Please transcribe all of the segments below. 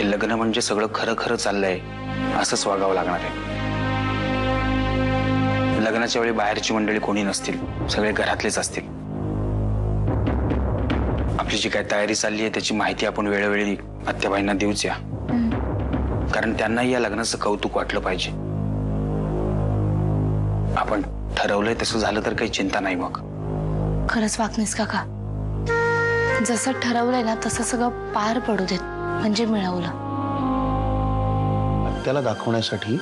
हे लग्न म्हणजे सगळं खरं खरं चाललंय असंच वागावं लागणार आहे। लग्नाच्या वेळी बाहेरची मंडळी कोणी नसतील, सगळे घरातलेच असतील। आपली जी काय तयारी चालली आहे त्याची माहिती आपण वेळोवेळी आत्याबाईंना देऊच या, कारण त्यांनाही या लग्नाचं कौतुक वाटलं पाहिजे। आपण ठरवलंय तसं झालं तर काही चिंता नाही मग। खरंच वागणेस काका, जसं ठरवलंय ना तसं सगळं पार पडू देत, म्हणजे मिळवलं। त्याला दाखवण्यासाठी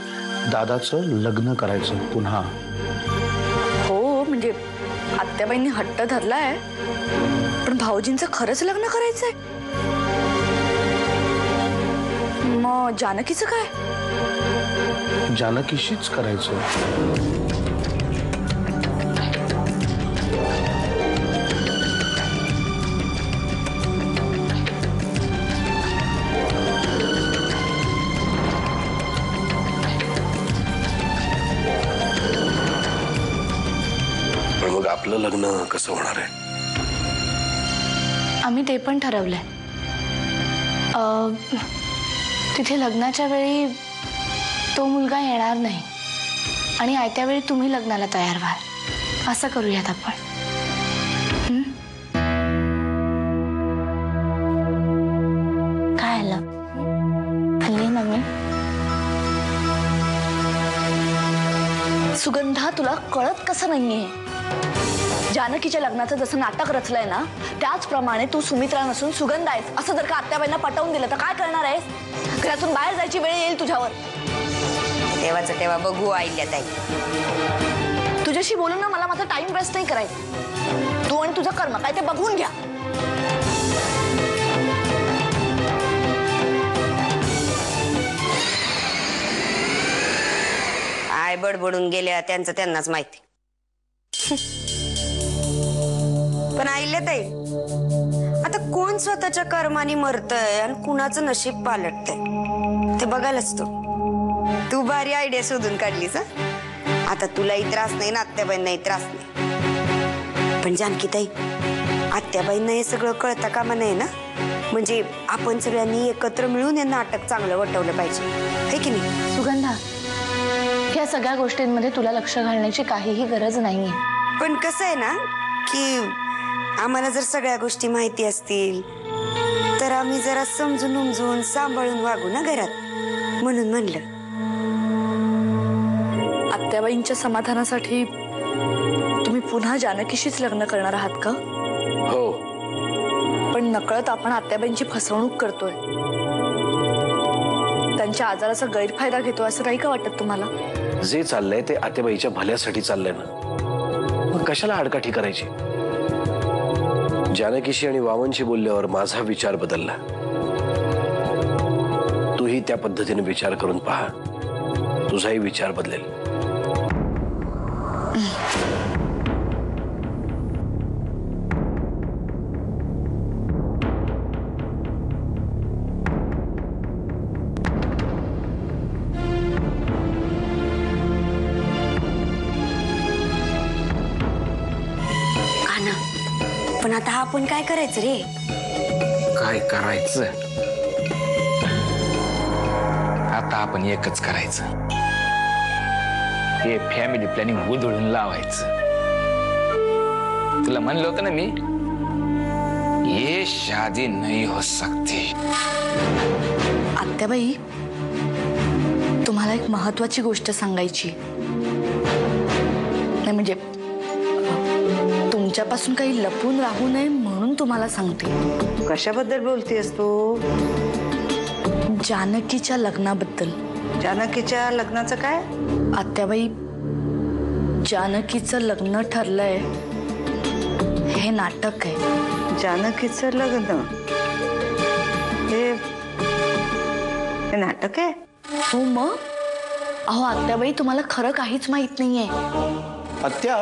दादाचं लग्न करायचं पुन्हा। हो म्हणजे आत्याबाईंनी हट्ट धरलाय, पण भाऊजींचं खरंच लग्न करायचंय। मग जानकीचं काय? जानकीशीच करायचं। पण मग आपलं लग्न कसं होणार आहे? आम्ही ते पण ठरवलंय। तिथे लग्नाच्या वेळी तो मुलगा येणार नाही आणि आयत्या वेळी तुम्ही लग्नाला तयार व्हाल, असं करूयात आपण। काय आलं हल्ली मम्मी? सुगंधा, तुला कळत कसं नाहीये? जानकीच्या लग्नाचं जसं नाटक रचलंय ना, त्याचप्रमाणे तू सुमित्रा नसून सुगंध आहेस असं जर का आत्याबाईंना पटवून दिलं तर काय करणार आहेस? घरातून बाहेर जायची वेळ येईल तुझ्यावर। तेव्हाच तेव्हा बघू आईल्याताई। तुझ्याशी बोलून ना मला माझा टाइम वेस्ट नाही करायचा। तू आणि तुझं कर्म काय ते बघून घ्या। आय बडबडून गेल्या त्यांचं त्यांनाच माहिती। पण आईल्याताई, आता कोण स्वतःच्या कर्माने मरतय आणि कुणाचं नशीब पालटतंय ते बघायलाच तू भारी आयडिया शोधून काढलीस। आता तुलाही त्रास नाही ना आत्याबाईंनाही त्रास नाही। पण जानकीताई, आत्याबाईंना हे सगळं कळता कामा नाही ना, म्हणजे आपण सगळ्यांनी एकत्र मिळून हे नाटक चांगलं वटवलं पाहिजे, है की नाही? सुगंधा, या सगळ्या गोष्टींमध्ये तुला लक्ष घालण्याची काहीही गरज नाहीये। पण कसं आहे ना की आम्हाला जर सगळ्या गोष्टी माहिती असतील तर आम्ही जरा समजून उमजून सांभाळून वागू ना घरात, म्हणून म्हणलं। आत्याबाईंच्या समाधानासाठी तुम्ही पुन्हा जानकीशीच लग्न करणार आहात का? हो। पण नकळत आपण आत्याबाईंची फसवणूक करतोय, त्यांच्या आजाराचा गैरफायदा घेतो असं नाही का वाटत तुम्हाला? जे चाललंय ते आत्याबाईच्या भल्यासाठी चाललंय ना, मग कशाला आडकाठी करायची? जानकीशी आणि वामनशी बोलल्यावर माझा विचार बदलला। तूही त्या पद्धतीने विचार करून पहा, तुझाही विचार बदलेल। पण आता आपण काय करायचं रे? काय करायचं? आता आपण एकच करायचं, हे फॅमिली प्लॅनिंग उधळून लावायचं। तुला म्हणलं होतं ना मी, ये शादी नहीं हो सकती। आत्याबाई, तुम्हाला एक महत्वाची गोष्ट सांगायची नाही, म्हणजे तुमच्यापासून काही लपून राहू नये म्हणून तुम्हाला सांगते। कशाबद्दल बोलतेस तू? जानकीच्या लग्नाबद्दल। जानकीच्या लग्नाचं काय? आत्याबाई, जानकीचं लग्न ठरलंय, हे नाटक आहे। जानकीचं लग्न हे नाटक आहे? हो मग। अहो आत्याबाई, तुम्हाला खरं काहीच माहित नाहीये। आत्या